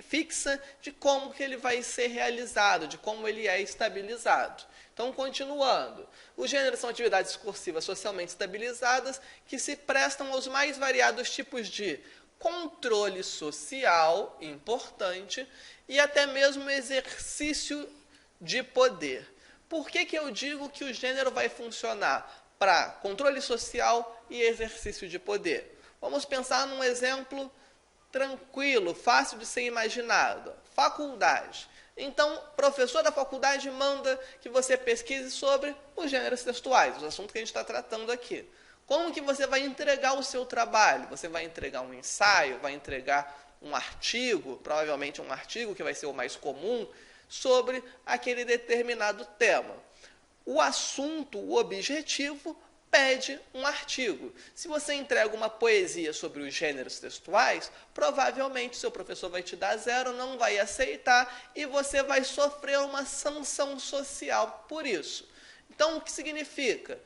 fixa de como que ele vai ser realizado, de como ele é estabilizado. Então, continuando. Os gêneros são atividades discursivas socialmente estabilizadas que se prestam aos mais variados tipos de controle social, importante, e até mesmo exercício de poder. Por que eu digo que o gênero vai funcionar para controle social e exercício de poder? Vamos pensar num exemplo tranquilo, fácil de ser imaginado. Faculdade. Então, o professor da faculdade manda que você pesquise sobre os gêneros textuais, os assuntos que a gente está tratando aqui. Como que você vai entregar o seu trabalho? Você vai entregar um ensaio, vai entregar um artigo, provavelmente um artigo que vai ser o mais comum, sobre aquele determinado tema. O assunto, o objetivo, pede um artigo. Se você entrega uma poesia sobre os gêneros textuais, provavelmente seu professor vai te dar 0, não vai aceitar e você vai sofrer uma sanção social por isso. Então, o que significa?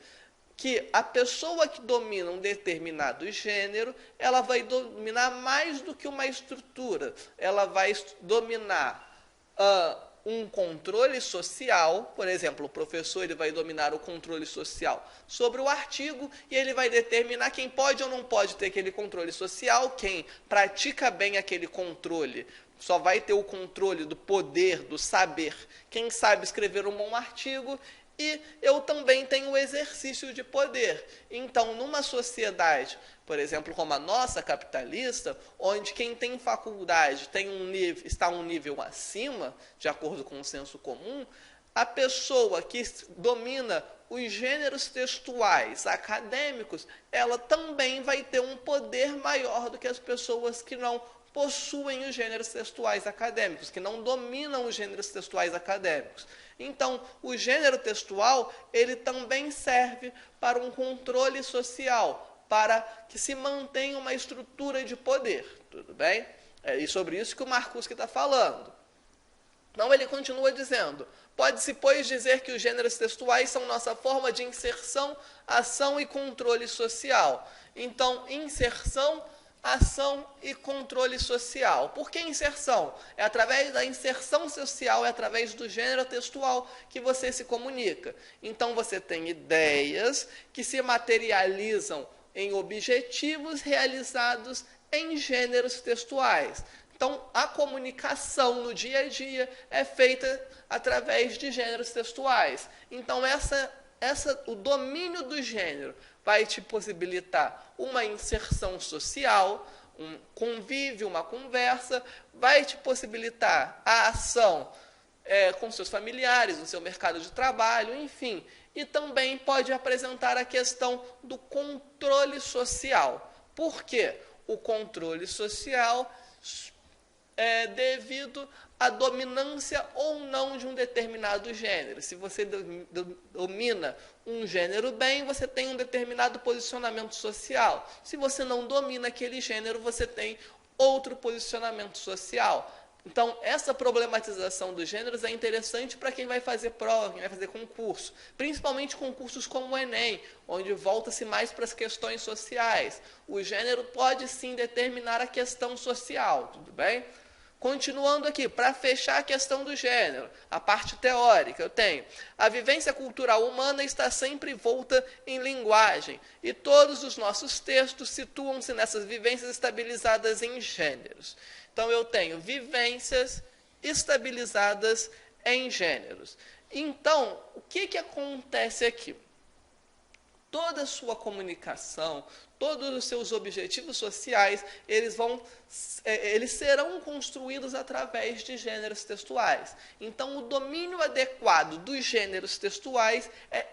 Que a pessoa que domina um determinado gênero, ela vai dominar mais do que uma estrutura. Ela vai dominar um controle social, por exemplo, o professor ele vai dominar o controle social sobre o artigo e ele vai determinar quem pode ou não pode ter aquele controle social, quem pratica bem aquele controle só vai ter o controle do poder, do saber, quem sabe escrever um bom artigo. E eu também tenho o exercício de poder. Então, numa sociedade, por exemplo, como a nossa capitalista, onde quem tem faculdade está um nível acima, de acordo com o senso comum, a pessoa que domina os gêneros textuais acadêmicos, ela também vai ter um poder maior do que as pessoas que não possuem os gêneros textuais acadêmicos, que não dominam os gêneros textuais acadêmicos. Então, o gênero textual, ele também serve para um controle social, para que se mantenha uma estrutura de poder, tudo bem? E sobre isso que o Marcuse está falando. Então, ele continua dizendo, pode-se, pois, dizer que os gêneros textuais são nossa forma de inserção, ação e controle social. Então, inserção, ação e controle social. Por que inserção? É através da inserção social, é através do gênero textual que você se comunica. Então, você tem ideias que se materializam em objetivos realizados em gêneros textuais. Então, a comunicação no dia a dia é feita através de gêneros textuais. Então, o domínio do gênero vai te possibilitar uma inserção social, um convívio, uma conversa, vai te possibilitar a ação com seus familiares, no seu mercado de trabalho, enfim. E também pode apresentar a questão do controle social. Por quê? O controle social devido à dominância ou não de um determinado gênero. Se você domina um gênero bem, você tem um determinado posicionamento social. Se você não domina aquele gênero, você tem outro posicionamento social. Então, essa problematização dos gêneros é interessante para quem vai fazer prova, quem vai fazer concurso. Principalmente concursos como o Enem, onde volta-se mais para as questões sociais. O gênero pode sim determinar a questão social, tudo bem? Continuando aqui, para fechar a questão do gênero, a parte teórica, eu tenho: a vivência cultural humana está sempre envolta em linguagem, e todos os nossos textos situam-se nessas vivências estabilizadas em gêneros. Então, eu tenho vivências estabilizadas em gêneros. Então, o que acontece aqui? Toda a sua comunicação, todos os seus objetivos sociais, eles serão construídos através de gêneros textuais. Então, o domínio adequado dos gêneros textuais é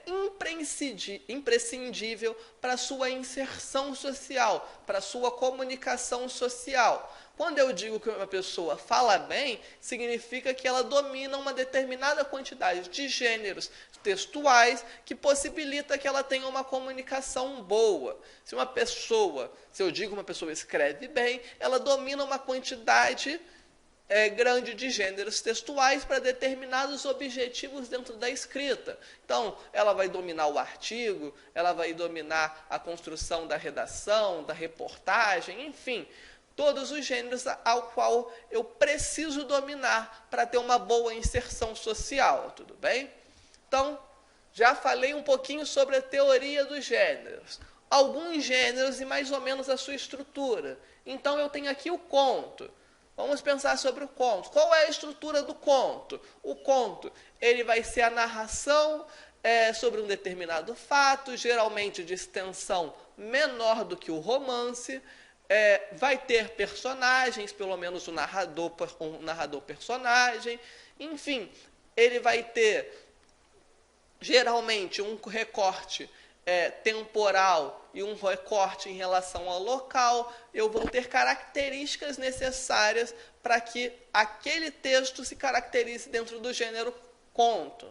imprescindível para a sua inserção social, para a sua comunicação social. Quando eu digo que uma pessoa fala bem, significa que ela domina uma determinada quantidade de gêneros textuais que possibilita que ela tenha uma comunicação boa. Se eu digo que uma pessoa escreve bem, ela domina uma quantidade grande de gêneros textuais para determinados objetivos dentro da escrita. Então, ela vai dominar o artigo, ela vai dominar a construção da redação, da reportagem, enfim, todos os gêneros ao qual eu preciso dominar para ter uma boa inserção social, tudo bem? Então, já falei um pouquinho sobre a teoria dos gêneros. Alguns gêneros e mais ou menos a sua estrutura. Então, eu tenho aqui o conto. Vamos pensar sobre o conto. Qual é a estrutura do conto? O conto, ele vai ser a narração sobre um determinado fato, geralmente de extensão menor do que o romance. Vai ter personagens, pelo menos um narrador personagem, enfim, ele vai ter geralmente um recorte temporal e um recorte em relação ao local. Eu vou ter características necessárias para que aquele texto se caracterize dentro do gênero conto.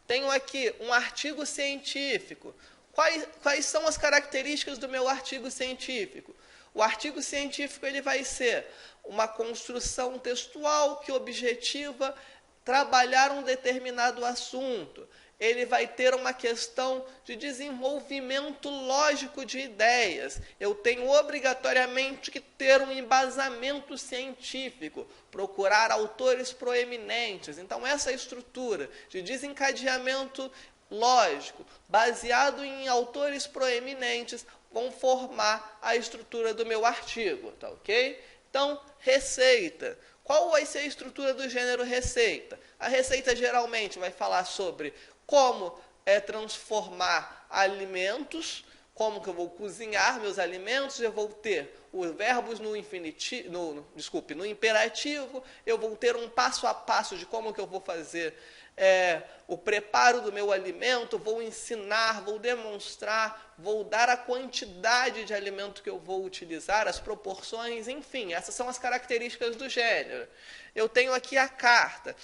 Tenho aqui um artigo científico. Quais são as características do meu artigo científico? O artigo científico ele vai ser uma construção textual que objetiva trabalhar um determinado assunto. Ele vai ter uma questão de desenvolvimento lógico de ideias. Eu tenho obrigatoriamente que ter um embasamento científico, procurar autores proeminentes. Então, essa estrutura de desencadeamento lógico, baseado em autores proeminentes, vão formar a estrutura do meu artigo, tá ok? Então, receita. Qual vai ser a estrutura do gênero receita? A receita geralmente vai falar sobre como transformar alimentos, como que eu vou cozinhar meus alimentos. Eu vou ter os verbos no imperativo, eu vou ter um passo a passo de como que eu vou fazer o preparo do meu alimento, vou ensinar, vou demonstrar, vou dar a quantidade de alimento que eu vou utilizar, as proporções, enfim, essas são as características do gênero. Eu tenho aqui a carta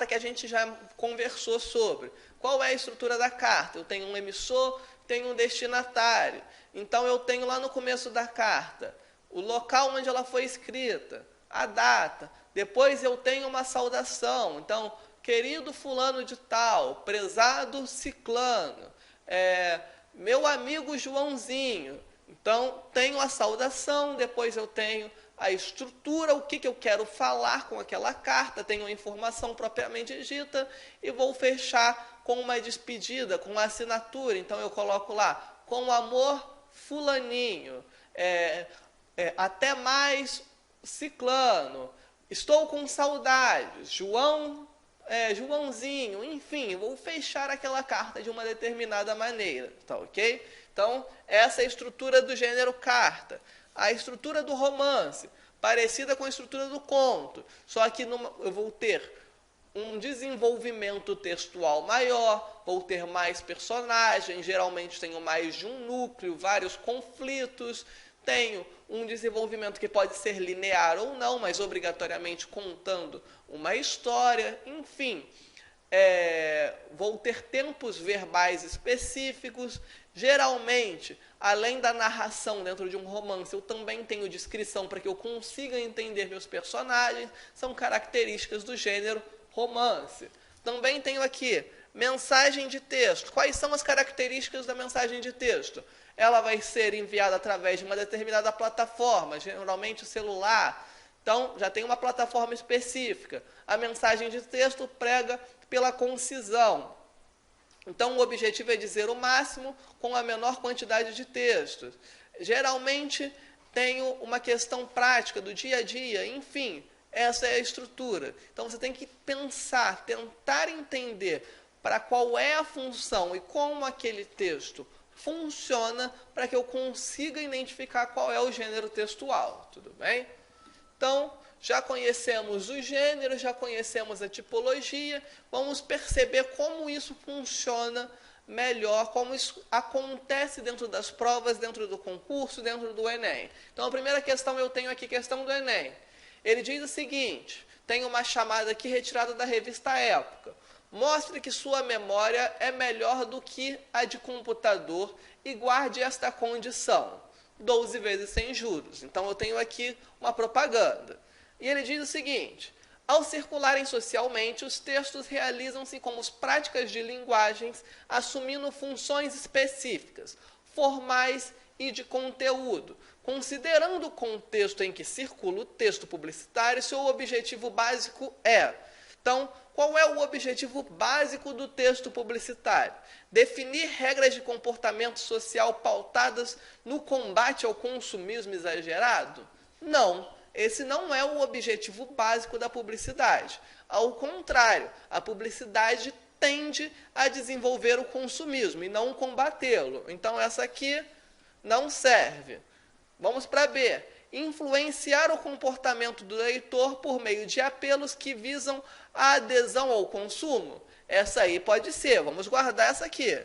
que a gente já conversou sobre. Qual é a estrutura da carta? Eu tenho um emissor, tenho um destinatário. Então, eu tenho lá no começo da carta o local onde ela foi escrita, a data. Depois eu tenho uma saudação. Então, querido fulano de tal, prezado ciclano, meu amigo Joãozinho. Então, tenho a saudação, depois eu tenho a estrutura, o que eu quero falar com aquela carta, tenho a informação propriamente dita e vou fechar com uma despedida, com uma assinatura. Então, eu coloco lá, com amor, fulaninho, até mais, ciclano, estou com saudades, Joãozinho, enfim, vou fechar aquela carta de uma determinada maneira, tá ok? Então, essa é a estrutura do gênero carta. A estrutura do romance, parecida com a estrutura do conto, só que eu vou ter um desenvolvimento textual maior, vou ter mais personagens, geralmente tenho mais de um núcleo, vários conflitos, tenho um desenvolvimento que pode ser linear ou não, mas obrigatoriamente contando uma história, enfim. Vou ter tempos verbais específicos. Geralmente, além da narração dentro de um romance, eu também tenho descrição para que eu consiga entender meus personagens. São características do gênero romance. Também tenho aqui mensagem de texto. Quais são as características da mensagem de texto? Ela vai ser enviada através de uma determinada plataforma, geralmente o celular. Então, já tem uma plataforma específica. A mensagem de texto prega pela concisão. Então, o objetivo é dizer o máximo com a menor quantidade de textos. Geralmente, tenho uma questão prática do dia a dia, enfim, essa é a estrutura. Então, você tem que pensar, tentar entender para qual é a função e como aquele texto funciona para que eu consiga identificar qual é o gênero textual, tudo bem? Então, já conhecemos o gênero, já conhecemos a tipologia, vamos perceber como isso funciona melhor, como isso acontece dentro das provas, dentro do concurso, dentro do Enem. Então, a primeira questão eu tenho aqui, questão do Enem. Ele diz o seguinte, tem uma chamada aqui retirada da revista Época. Mostre que sua memória é melhor do que a de computador e guarde esta condição. 12 vezes sem juros. Então, eu tenho aqui uma propaganda. E ele diz o seguinte, ao circularem socialmente, os textos realizam-se como práticas de linguagens, assumindo funções específicas, formais e de conteúdo. Considerando o contexto em que circula o texto publicitário, seu objetivo básico é... Então, qual é o objetivo básico do texto publicitário? Definir regras de comportamento social pautadas no combate ao consumismo exagerado? Não, esse não é o objetivo básico da publicidade. Ao contrário, a publicidade tende a desenvolver o consumismo e não combatê-lo. Então, essa aqui não serve. Vamos para B. Influenciar o comportamento do leitor por meio de apelos que visam a adesão ao consumo. Essa aí pode ser, vamos guardar essa aqui.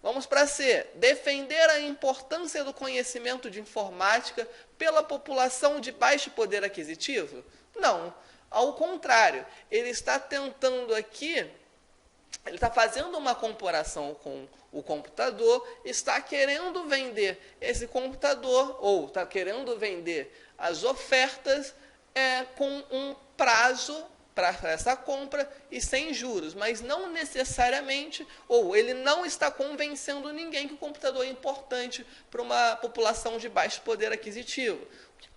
Vamos para C. Defender a importância do conhecimento de informática pela população de baixo poder aquisitivo? Não, ao contrário, ele está tentando aqui, ele está fazendo uma comparação com o computador, está querendo vender esse computador, ou está querendo vender as ofertas com um prazo para essa compra e sem juros, mas não necessariamente, ou ele não está convencendo ninguém que o computador é importante para uma população de baixo poder aquisitivo.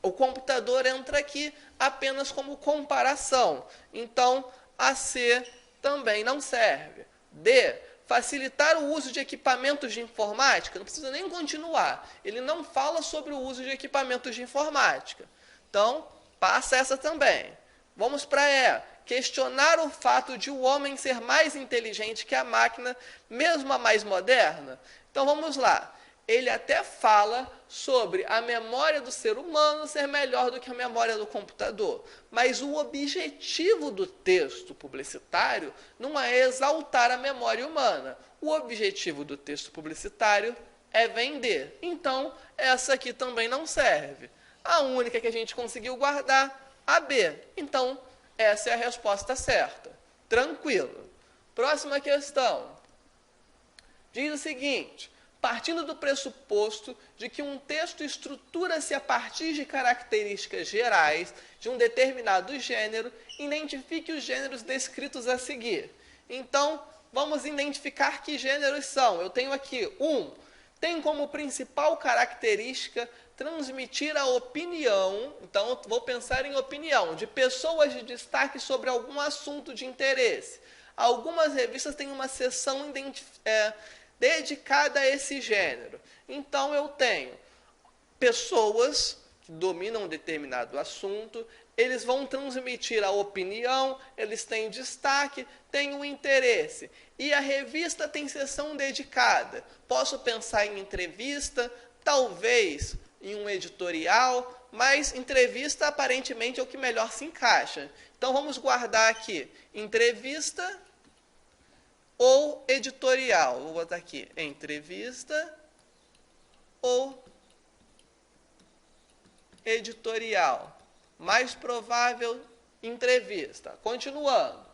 O computador entra aqui apenas como comparação. Então, a C também não serve. D. Facilitar o uso de equipamentos de informática. Não precisa nem continuar. Ele não fala sobre o uso de equipamentos de informática. Então, passa essa também. Vamos para E. Questionar o fato de o homem ser mais inteligente que a máquina, mesmo a mais moderna. Então, vamos lá. Ele até fala sobre a memória do ser humano ser melhor do que a memória do computador. Mas o objetivo do texto publicitário não é exaltar a memória humana. O objetivo do texto publicitário é vender. Então, essa aqui também não serve. A única que a gente conseguiu guardar, a B. Então, essa é a resposta certa. Tranquilo. Próxima questão. Diz o seguinte... Partindo do pressuposto de que um texto estrutura-se a partir de características gerais de um determinado gênero, identifique os gêneros descritos a seguir. Então, vamos identificar que gêneros são. Eu tenho aqui tem como principal característica transmitir a opinião, então eu vou pensar em opinião, de pessoas de destaque sobre algum assunto de interesse. Algumas revistas têm uma seção dedicada a esse gênero. Então, eu tenho pessoas que dominam um determinado assunto, eles vão transmitir a opinião, eles têm destaque, têm um interesse. E a revista tem seção dedicada. Posso pensar em entrevista, talvez em um editorial, mas entrevista aparentemente é o que melhor se encaixa. Então, vamos guardar aqui, entrevista ou editorial. Vou botar aqui, entrevista ou editorial. Mais provável, entrevista. Continuando.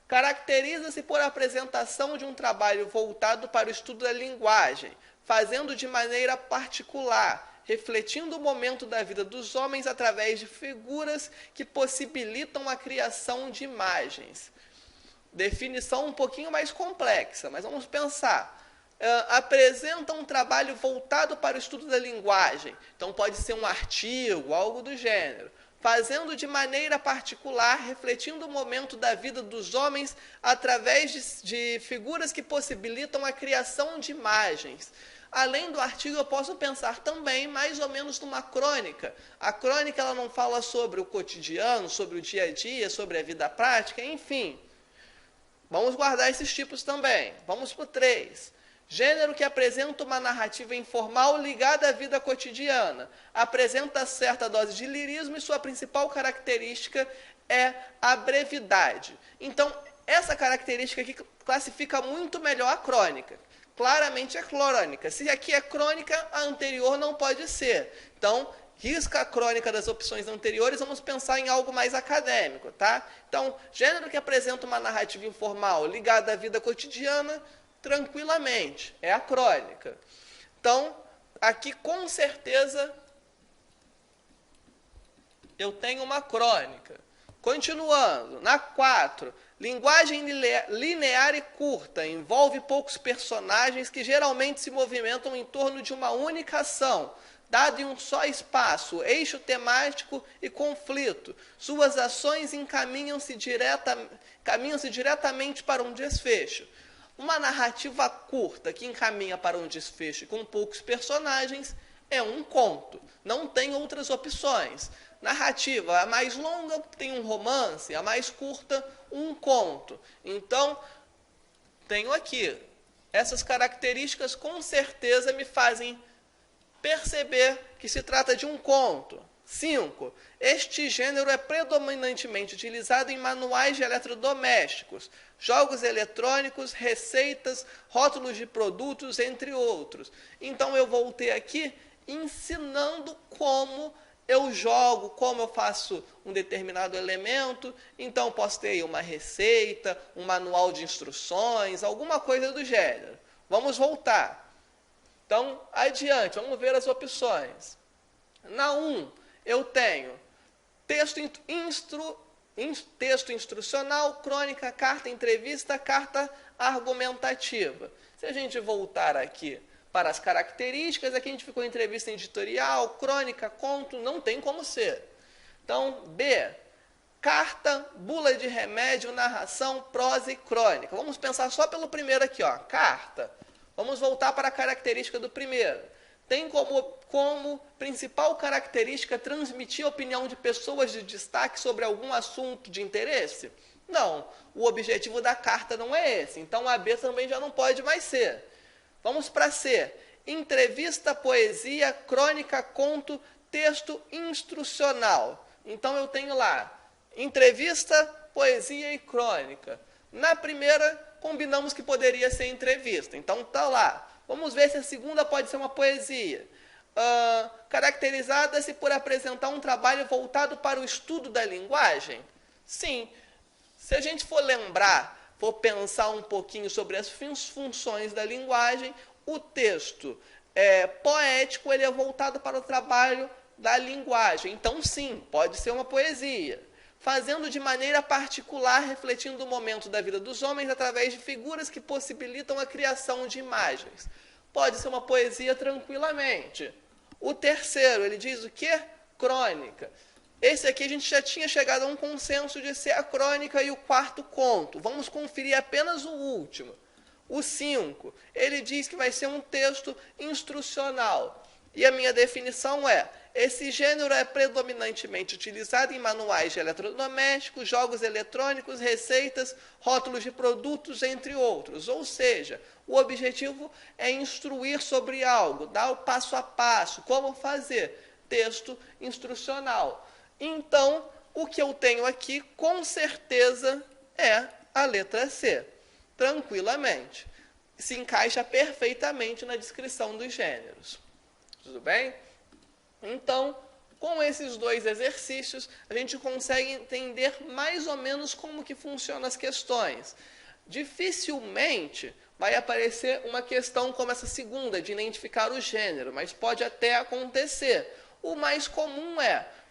Caracteriza-se por apresentação de um trabalho voltado para o estudo da linguagem, fazendo de maneira particular, refletindo o momento da vida dos homens através de figuras que possibilitam a criação de imagens. Definição um pouquinho mais complexa, mas vamos pensar. Apresenta um trabalho voltado para o estudo da linguagem. Então pode ser um artigo, algo do gênero. Fazendo de maneira particular, refletindo o momento da vida dos homens através de figuras que possibilitam a criação de imagens. Além do artigo, eu posso pensar também mais ou menos numa crônica. A crônica ela não fala sobre o cotidiano, sobre o dia a dia, sobre a vida prática, enfim. Vamos guardar esses tipos também. Vamos para o 3. Gênero que apresenta uma narrativa informal ligada à vida cotidiana. Apresenta certa dose de lirismo e sua principal característica é a brevidade. Então, essa característica aqui classifica muito melhor a crônica. Claramente é crônica. Se aqui é crônica, a anterior não pode ser. Então, risca a crônica das opções anteriores, vamos pensar em algo mais acadêmico, tá? Então, gênero que apresenta uma narrativa informal ligada à vida cotidiana, tranquilamente, é a crônica. Então, aqui com certeza eu tenho uma crônica. Continuando, na 4, linguagem linear e curta, envolve poucos personagens que geralmente se movimentam em torno de uma única ação, dado em um só espaço, eixo temático e conflito. Suas ações encaminham-se diretamente para um desfecho. Uma narrativa curta que encaminha para um desfecho com poucos personagens é um conto. Não tem outras opções. Narrativa, a mais longa tem um romance, a mais curta, um conto. Então, tenho aqui. Essas características com certeza me fazem perceber que se trata de um conto. 5. Este gênero é predominantemente utilizado em manuais de eletrodomésticos, jogos eletrônicos, receitas, rótulos de produtos, entre outros. Então eu vou ter aqui ensinando como eu jogo, como eu faço um determinado elemento. Então posso ter aí uma receita, um manual de instruções, alguma coisa do gênero. Vamos voltar. Então, adiante, vamos ver as opções. Na 1, eu tenho texto instrucional, crônica, carta, entrevista, carta argumentativa. Se a gente voltar aqui para as características, aqui a gente ficou entrevista editorial, crônica, conto, não tem como ser. Então, B, carta, bula de remédio, narração, prosa e crônica. Vamos pensar só pelo primeiro aqui, ó, carta. Vamos voltar para a característica do primeiro. Tem como principal característica transmitir a opinião de pessoas de destaque sobre algum assunto de interesse? Não, o objetivo da carta não é esse. Então, a B também já não pode mais ser. Vamos para C. Entrevista, poesia, crônica, conto, texto instrucional. Então, eu tenho lá entrevista, poesia e crônica. Na primeira, combinamos que poderia ser entrevista. Então, está lá. Vamos ver se a segunda pode ser uma poesia. Caracterizada-se por apresentar um trabalho voltado para o estudo da linguagem? Sim. Se a gente for lembrar, for pensar um pouquinho sobre as funções da linguagem, o texto poético ele é voltado para o trabalho da linguagem. Então, sim, pode ser uma poesia. Fazendo de maneira particular, refletindo o momento da vida dos homens através de figuras que possibilitam a criação de imagens. Pode ser uma poesia tranquilamente. O terceiro, ele diz o quê? Crônica. Esse aqui a gente já tinha chegado a um consenso de ser a crônica e o quarto conto. Vamos conferir apenas o último. O 5, ele diz que vai ser um texto instrucional. E a minha definição é: esse gênero é predominantemente utilizado em manuais de eletrodomésticos, jogos eletrônicos, receitas, rótulos de produtos, entre outros. Ou seja, o objetivo é instruir sobre algo, dar o passo a passo, como fazer. Texto instrucional. Então, o que eu tenho aqui, com certeza, é a letra C. Tranquilamente. Se encaixa perfeitamente na descrição dos gêneros. Tudo bem? Então, Com esses dois exercícios, a gente consegue entender mais ou menos como que funcionam as questões. Dificilmente vai aparecer uma questão como essa segunda, de identificar o gênero, mas pode até acontecer. O mais comum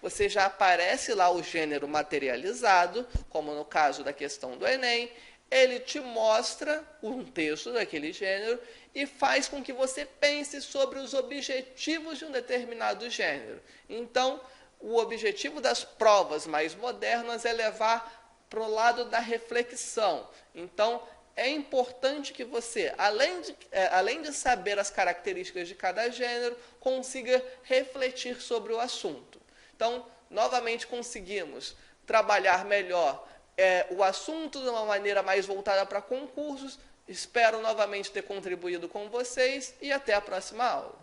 você já aparece lá o gênero materializado, como no caso da questão do Enem, ele te mostra um texto daquele gênero e faz com que você pense sobre os objetivos de um determinado gênero. Então, o objetivo das provas mais modernas é levar para o lado da reflexão. Então, é importante que você, além de saber as características de cada gênero, consiga refletir sobre o assunto. Então, novamente conseguimos trabalhar melhor o assunto de uma maneira mais voltada para concursos. Espero novamente ter contribuído com vocês e até a próxima aula.